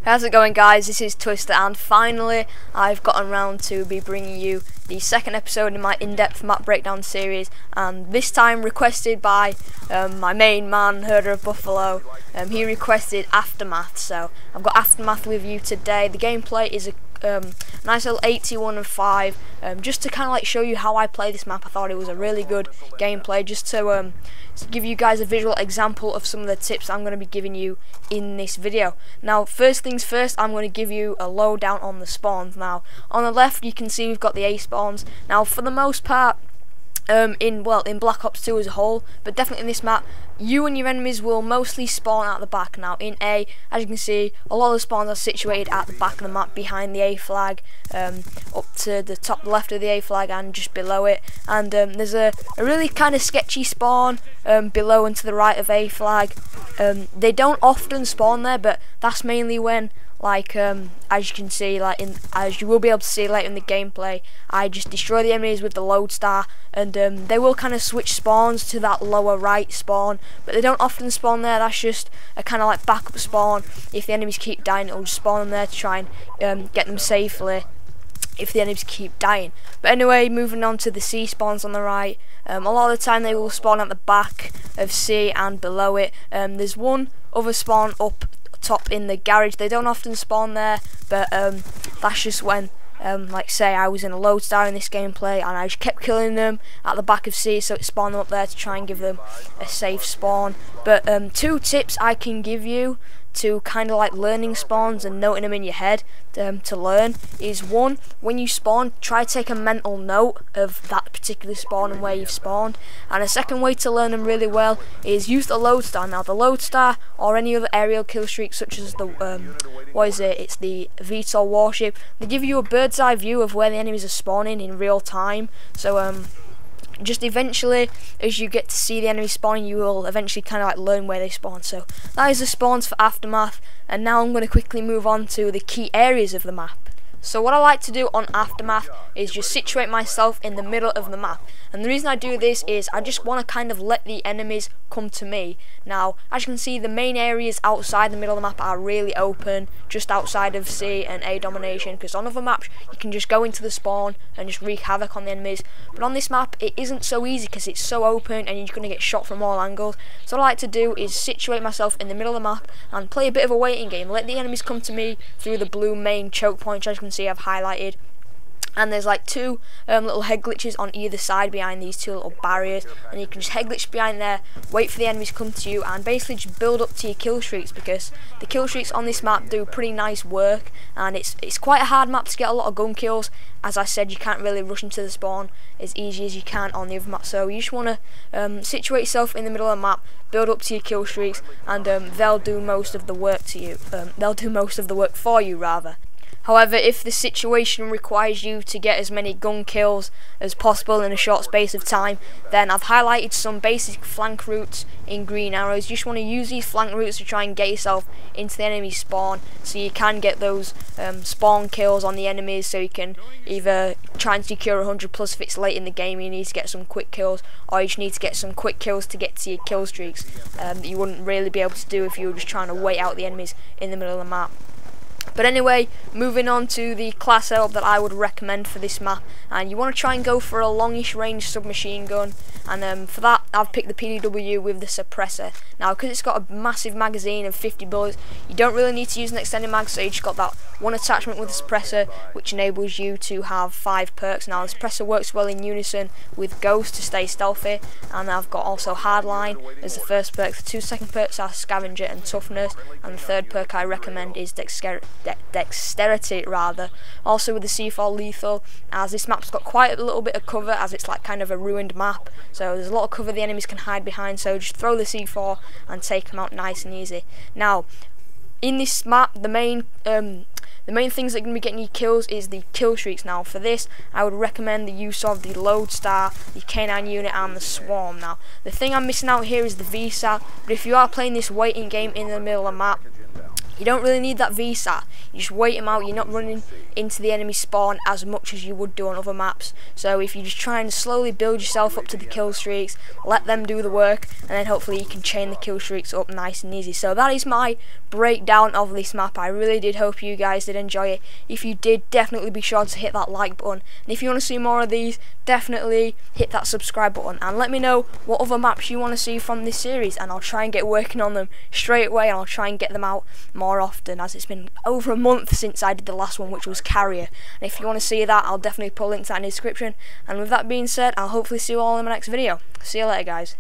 How's it going, guys? This is Twister, and finally I've gotten around to be bringing you the second episode in my in-depth map breakdown series, and this time requested by my main man, Herder of Buffalo. He requested Aftermath, so I've got Aftermath with you today. The gameplay is a nice little 81-5, just to kind of like show you how I play this map. I thought it was a really good gameplay, just to give you guys a visual example of some of the tips I'm going to be giving you in this video. Now, first things first, I'm going to give you a lowdown on the spawns. Now, on the left you can see we've got the A spawns. Now, for the most part, in Black Ops 2 as a whole, but definitely in this map, you and your enemies will mostly spawn at the back. Now in A, as you can see, a lot of the spawns are situated at the back of the map, behind the A flag, up to the top left of the A flag and just below it. And there's a really kind of sketchy spawn below and to the right of A flag. They don't often spawn there, but that's mainly when, like, as you can see, as you will be able to see later in the gameplay, I just destroy the enemies with the Lodestar, and they will kind of switch spawns to that lower right spawn, but they don't often spawn there. That's just a kind of like backup spawn. If the enemies keep dying, it'll just spawn them there to try and get them safely if the enemies keep dying. But anyway, moving on to the C spawns on the right, a lot of the time they will spawn at the back of C and below it. There's one other spawn up top in the garage. They don't often spawn there, but that's just when, like say, I was in a Lodestar in this gameplay and I just kept killing them at the back of C, so it spawned them up there to try and give them a safe spawn. But two tips I can give you to kind of like learning spawns and noting them in your head to learn is: one, when you spawn, try to take a mental note of that particular spawn and where you've spawned. And a second way to learn them really well is use the Lodestar. Now the Lodestar or any other aerial kill streak such as the it's the VTOL warship, they give you a bird's eye view of where the enemies are spawning in real time. So just eventually, as you get to see the enemy spawning, you will eventually kind of like learn where they spawn. So that is the spawns for Aftermath, and now I'm going to quickly move on to the key areas of the map. So what I like to do on Aftermath is just situate myself in the middle of the map, and the reason I do this is I just want to kind of let the enemies come to me. Now, as you can see, the main areas outside the middle of the map are really open, just outside of C and A domination, because on other maps you can just go into the spawn and just wreak havoc on the enemies, but on this map it isn't so easy because it's so open and you're going to get shot from all angles. So what I like to do is situate myself in the middle of the map and play a bit of a waiting game, let the enemies come to me through the blue main choke points, as you can see I've highlighted. And there's like two little head glitches on either side behind these two little barriers, and you can just head glitch behind there, wait for the enemies to come to you, and basically just build up to your kill streaks, because the kill streaks on this map do pretty nice work, and it's quite a hard map to get a lot of gun kills. As I said, you can't really rush into the spawn as easy as you can on the other map, so you just want to situate yourself in the middle of the map, build up to your kill streaks, and they'll do most of the work to you. They'll do most of the work for you, rather. However, if the situation requires you to get as many gun kills as possible in a short space of time, then I've highlighted some basic flank routes in green arrows. You just want to use these flank routes to try and get yourself into the enemy spawn, so you can get those spawn kills on the enemies, so you can either try and secure 100+ if it's late in the game, you need to get some quick kills, or you just need to get some quick kills to get to your kill streaks that you wouldn't really be able to do if you were just trying to wait out the enemies in the middle of the map. But anyway, moving on to the class setup that I would recommend for this map, and you want to try and go for a longish range submachine gun, and for that I've picked the PDW with the suppressor. Now, because it's got a massive magazine of 50 bullets, you don't really need to use an extended mag, so you just got that one attachment with the suppressor, which enables you to have 5 perks. Now the suppressor works well in unison with Ghost to stay stealthy, and I've got also Hardline as the first perk. The 2 second perks are Scavenger and Toughness, and the third perk I recommend is Dexterity rather. Also with the C4 Lethal, as this map's got quite a little bit of cover, as it's like kind of a ruined map, so there's a lot of cover the enemies can hide behind, so just throw the C4 and take them out nice and easy. Now in this map, the main things that are going to be getting you kills is the kill streaks. Now for this I would recommend the use of the Lodestar, the K9 unit and the Swarm. Now the thing I'm missing out here is the VSAT, but if you are playing this waiting game in the middle of the map, You don't really need that VSAT. You just wait them out. You're not running into the enemy spawn as much as you would do on other maps. So if you just try and slowly build yourself up to the kill streaks, let them do the work, and then hopefully you can chain the kill streaks up nice and easy. So that is my breakdown of this map. I really did hope you guys did enjoy it. If you did, definitely be sure to hit that like button. And if you want to see more of these, definitely hit that subscribe button. And let me know what other maps you want to see from this series, and I'll try and get working on them straight away, and I'll try and get them out more often, as it's been over a month since I did the last one, which was Carrier. And if you want to see that, I'll definitely put links in the description. And with that being said, I'll hopefully see you all in my next video. See you later, guys.